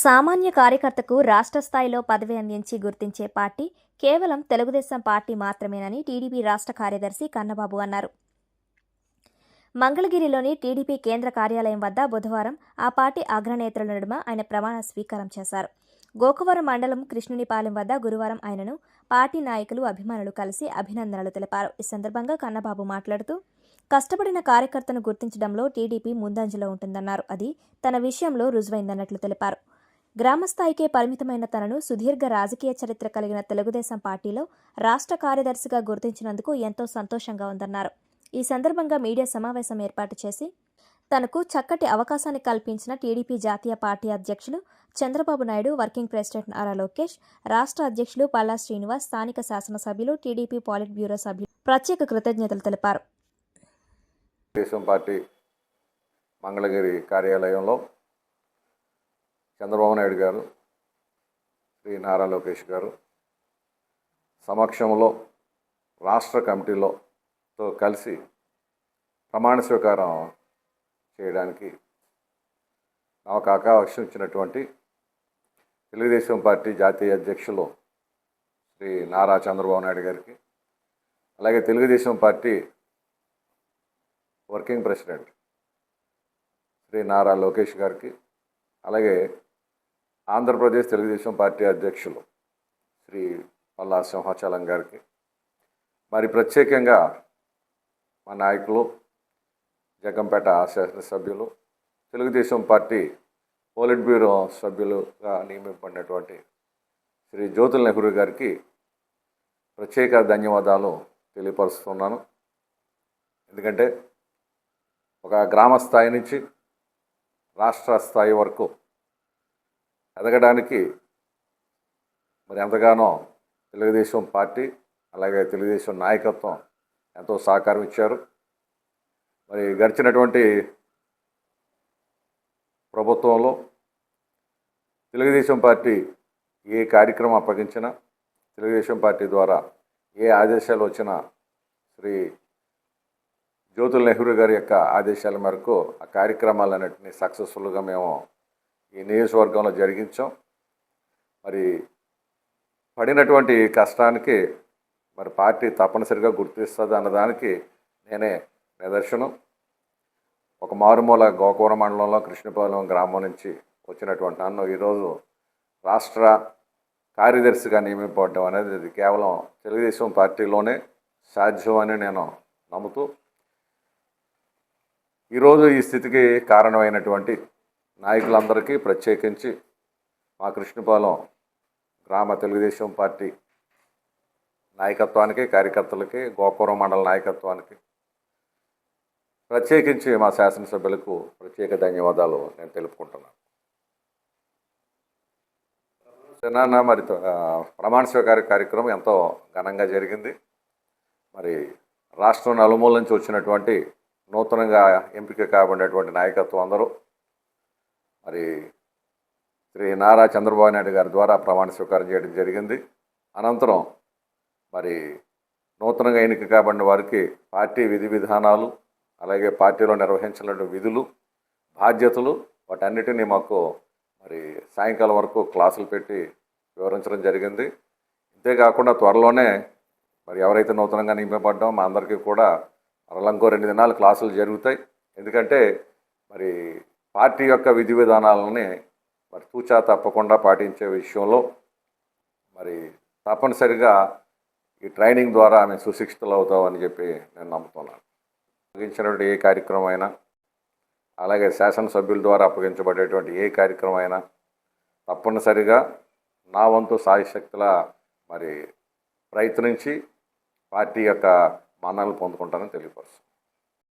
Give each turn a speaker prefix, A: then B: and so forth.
A: సామాన్య కార్యకర్తకు రాష్ట్ర స్థాయిలో పదవి అందించి గుర్తించే పార్టీ కేవలం తెలుగుదేశం పార్టీ మాత్రమేనని టీడీపీ రాష్ట్ర కార్యదర్శి కన్నబాబు అన్నారు. మంగళగిరిలోని టీడీపీ కేంద్ర కార్యాలయం వద్ద బుధవారం ఆ పార్టీ అగ్రనేతల నడుమ ఆయన ప్రమాణ స్వీకారం చేశారు. గోకవరం మండలం కృష్ణునిపాలెం వద్ద గురువారం ఆయనను పార్టీ నాయకులు, అభిమానులు కలిసి అభినందనలు తెలిపారు. ఈ సందర్భంగా కన్నబాబు మాట్లాడుతూ, కష్టపడిన కార్యకర్తను గుర్తించడంలో టీడీపీ ముందంజలో ఉంటుందన్నారు. అది తన విషయంలో రుజువైందన్నట్లు తెలిపారు. గ్రామస్థాయికే పరిమితమైన తనను సుదీర్ఘ రాజకీయ చరిత్ర కలిగిన తెలుగుదేశం పార్టీలో రాష్ట్ర కార్యదర్శిగా గుర్తించినందుకు ఎంతో సంతోషంగా ఉందన్నారు. ఈ సందర్భంగా మీడియా సమావేశం ఏర్పాటు చేసి తనకు చక్కటి అవకాశాన్ని కల్పించిన టీడీపీ జాతీయ పార్టీ అధ్యక్షులు చంద్రబాబు నాయుడు, వర్కింగ్ ప్రెసిడెంట్ నారా లోకేష్, రాష్ట్ర అధ్యక్షులు పల్లా శ్రీనివాస్, స్థానిక శాసనసభ్యులు, టీడీపీ పాలిట్ బ్యూరో సభ్యులు ప్రత్యేక కృతజ్ఞతలు తెలిపారు.
B: తెలుగుదేశం పార్టీ మంగళగిరి కార్యాలయంలో చంద్రబాబు నాయుడు గారు, శ్రీ నారా లోకేష్ గారు సమక్షంలో రాష్ట్ర కమిటీలతో కలిసి ప్రమాణ స్వీకారం చేయడానికి నాకు అవకాశం ఇచ్చినటువంటి తెలుగుదేశం పార్టీ జాతీయ అధ్యక్షులు శ్రీ నారా చంద్రబాబు నాయుడు గారికి, అలాగే Telugu Desam party working president Shri Nara Lokesh గారికి, అలాగే ఆంధ్రప్రదేశ్ తెలుగుదేశం పార్టీ అధ్యక్షులు శ్రీ పల్లా సింహాచలం గారికి, మరి ప్రత్యేకంగా మా నాయకులు, జగ్గంపేట శాసనసభ్యులు, తెలుగుదేశం పార్టీ పోలిట్ బ్యూరో సభ్యులుగా నియమింపబడినటువంటి శ్రీ జ్యోతుల్ నెహ్రూ గారికి ప్రత్యేక ధన్యవాదాలు తెలియపరుస్తున్నాను. ఎందుకంటే ఒక గ్రామ స్థాయి నుంచి రాష్ట్ర స్థాయి వరకు ఎదగడానికి మరి ఎంతగానో తెలుగుదేశం పార్టీ, అలాగే తెలుగుదేశం నాయకత్వం ఎంతో సహకారం ఇచ్చారు. మరి గడిచినటువంటి ప్రభుత్వంలో తెలుగుదేశం పార్టీ ఏ కార్యక్రమం అప్పగించినా, తెలుగుదేశం పార్టీ ద్వారా ఏ ఆదేశాలు వచ్చినా శ్రీ జ్యోతుల్ నెహ్రూ గారి యొక్క ఆదేశాల మేరకు ఆ కార్యక్రమాలన్నింటినీ సక్సెస్ఫుల్గా మేము ఈ నియోజకవర్గంలో జరిగించాం. మరి పడినటువంటి కష్టానికి మరి పార్టీ తప్పనిసరిగా గుర్తిస్తుంది అన్నదానికి నేనే నిదర్శనం. ఒక మారుమూల గోకవరం మండలంలో కృష్ణపాలెం గ్రామం నుంచి వచ్చినటువంటి నన్ను ఈరోజు రాష్ట్ర కార్యదర్శిగా నియమింపబడడం అనేది ఇది కేవలం తెలుగుదేశం పార్టీలోనే సాధ్యం అని నేను నమ్ముతూ, ఈరోజు ఈ స్థితికి కారణమైనటువంటి నాయకులందరికీ, ప్రత్యేకించి మా కృష్ణపాలెం గ్రామ తెలుగుదేశం పార్టీ నాయకత్వానికి, కార్యకర్తలకి, గోకవరం మండల నాయకత్వానికి, ప్రత్యేకించి మా శాసనసభ్యులకు ప్రత్యేక ధన్యవాదాలు నేను తెలుపుకుంటున్నాను. మరి ప్రమాణ స్వీకార కార్యక్రమం ఎంతో ఘనంగా జరిగింది. మరి రాష్ట్రం నలుమూల నుంచి వచ్చినటువంటి నూతనంగా ఎంపిక కాబడినటువంటి నాయకత్వం అందరూ మరి శ్రీ నారా చంద్రబాబు నాయుడు గారి ద్వారా ప్రమాణ స్వీకారం చేయడం జరిగింది. అనంతరం మరి నూతనంగా ఎన్నిక కాబడిన వారికి పార్టీ విధి విధానాలు, అలాగే పార్టీలో నిర్వహించిన విధులు, బాధ్యతలు వాటన్నిటినీ మాకు మరి సాయంకాలం వరకు క్లాసులు పెట్టి వివరించడం జరిగింది. ఇంతేకాకుండా త్వరలోనే మరి ఎవరైతే నూతనంగా నియమింపబడ్డామో మా అందరికీ కూడా మరలంకో 2 దినాలు క్లాసులు జరుగుతాయి. ఎందుకంటే మరి పార్టీ యొక్క విధి విధానాలని మరి తూచా తప్పకుండా పాటించే విషయంలో మరి తప్పనిసరిగా ఈ ట్రైనింగ్ ద్వారా మేము సుశిక్షితులు అవుతామని చెప్పి నేను నమ్ముతున్నాను. అప్పగించినటువంటి ఏ కార్యక్రమం అయినా, అలాగే శాసనసభ్యుల ద్వారా అప్పగించబడేటువంటి ఏ కార్యక్రమం అయినా తప్పనిసరిగా నా వంతు సాయశక్తుల మరి ప్రయత్నించి పార్టీ యొక్క మన్ననలు పొందుకుంటానని తెలియపరుస్తాను.